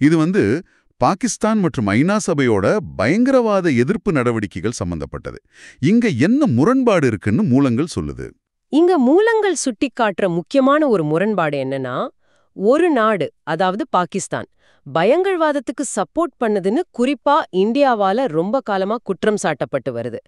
இது பாகிஸ்தான் மற்றும் ஐநா சபையோட பயங்கரவாத எதிர்ப்பு நடவடிக்கைகள் சம்பந்தப்பட்டது. இங்க என்ன முரண்பாடு இருக்குன்னு மூலங்கள் சொல்லுது. இங்க மூலங்கள் சுட்டிக்காட்டுற முக்கியமான ஒரு முரண்பாடு என்னன்னா, ஒரு நாடு, அதாவது பாகிஸ்தான், பயங்கரவாதத்துக்கு சப்போர்ட் பண்ணுதுன்னு குறிப்பா இந்தியாவால ரொம்ப காலமா குற்றம் சாட்டப்பட்டு வருது.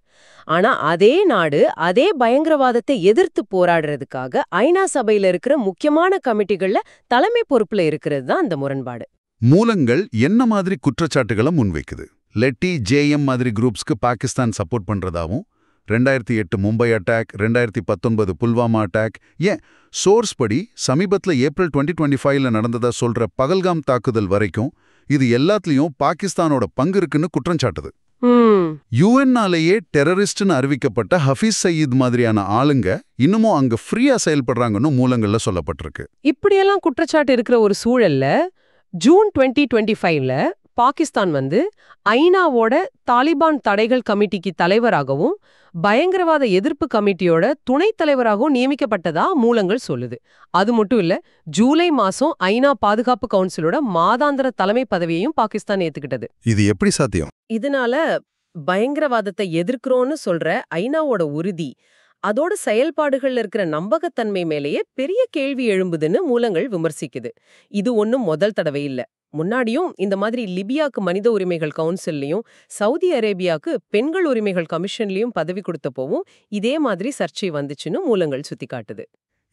ஆனா அதே நாடு அதே பயங்கரவாதத்தை எதிர்த்து போராடுறதுக்காக ஐநா சபையில இருக்கிற முக்கியமான கமிட்டிகள்ல தலைமை பொறுப்புல இருக்கிறது தான் அந்த முரண்பாடு. மூலங்கள் என்ன மாதிரி குற்றச்சாட்டுகளை முன்வைக்குது? லெட்டி ஜேஎம் மாதிரி குரூப்ஸ்க்கு பாகிஸ்தான் சப்போர்ட் பண்றதாவும், 2008 மும்பை அட்டாக், 2019 புல்வாமா அட்டாக், ஏன் சோர்ஸ் படி சமீபத்துல ஏப்ரல் 2025ல நடந்ததா சொல்ற பகல்காம் தாக்குதல் வரைக்கும் இது எல்லாத்துலயும் பாகிஸ்தானோட பங்கு இருக்குன்னு குற்றம் சாட்டுது. யுஎன்னாலேயே டெரரிஸ்ட்னு அறிவிக்கப்பட்ட ஹஃபீஸ் சயீத் மாதிரியான ஆளுங்க இன்னமும் அங்க ஃப்ரீயா செயல்படுறாங்கன்னு மூலங்கள்ல சொல்லப்பட்டிருக்கு. இப்படியெல்லாம் குற்றச்சாட்டு இருக்கிற ஒரு சூழல்ல ஜூன் 2025ல பாகிஸ்தான் ஐநாவோட தாலிபான் தடைகள் கமிட்டிக்கு தலைவராகவும் பயங்கரவாத எதிர்ப்பு கமிட்டியோட துணைத் தலைவராகவும் நியமிக்கப்பட்டதா மூலங்கள் சொல்லுது. அது மட்டும் இல்ல, ஜூலை மாசம் ஐநா பாதுகாப்பு கவுன்சிலோட மாதாந்திர தலைமை பதவியையும் பாகிஸ்தான் ஏத்துக்கிட்டது. இது எப்படி சாத்தியம்? இதனால பயங்கரவாதத்தை எதிர்க்கிறோன்னு சொல்ற ஐநாவோட உறுதி, அதோட செயல்பாடுகள்ல இருக்கிற நம்பகத்தன்மை மேலேயே பெரிய கேள்வி எழும்புதுன்னு மூலங்கள் விமர்சிக்குது. இது ஒன்னும் முதல் தடவை இல்ல. முன்னாடியும் இந்த மாதிரி லிபியாக்கு மனித உரிமைகள் கவுன்சில்லையும் சவுதி அரேபியாக்கு பெண்கள் உரிமைகள் கமிஷன்லயும் பதவி கொடுத்தப்போவும் இதே மாதிரி சர்ச்சை வந்துச்சுன்னு மூலங்கள் சுட்டிக்காட்டுது.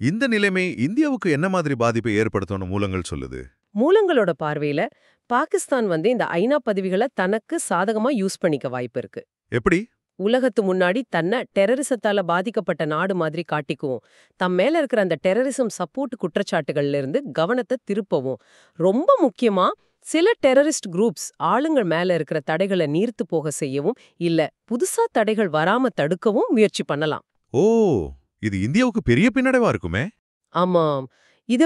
இந்த நிலைமை இந்தியாவுக்கு என்ன மாதிரி பாதிப்பை ஏற்படுத்தணும் மூலங்கள் சொல்லுது? மூலங்களோட பார்வையில பாகிஸ்தான் இந்த ஐநா பதவிகளை தனக்கு சாதகமா யூஸ் பண்ணிக்க வாய்ப்பு இருக்கு. எப்படி? உலகத்து முன்னாடி தன்னை டெரரிசத்தால பாதிக்கப்பட்ட நாடு மாதிரி காட்டிக்குவோம், தம் மேல இருக்கிற அந்த டெரரிசம் சப்போர்ட் குற்றச்சாட்டுகள்ல இருந்து கவனத்தை திருப்பவும், ரொம்ப முக்கியமா சில டெரரிஸ்ட் குரூப்ஸ் ஆளுங்கள் மேல இருக்கிற தடைகளை நீர்த்து போக செய்யவும், இல்ல புதுசா தடைகள் வராம தடுக்கவும் முயற்சி பண்ணலாம். ஓ, இது இந்தியாவுக்கு பெரிய பின்னடைவா இருக்குமே. ஆமாம், இது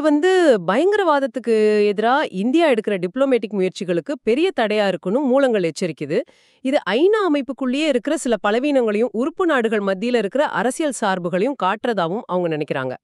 பயங்கரவாதத்துக்கு எதிரா இந்தியா எடுக்கிற டிப்ளோமேட்டிக் முயற்சிகளுக்கு பெரிய தடையா இருக்குன்னு மூலங்கள் எச்சரிக்குது. இது ஐநா அமைப்புக்குள்ளேயே இருக்கிற சில பலவீனங்களையும் உறுப்பு நாடுகள் மத்தியில இருக்கிற அரசியல் சார்புகளையும் காட்டுறதாவும் அவங்க நினைக்கிறாங்க.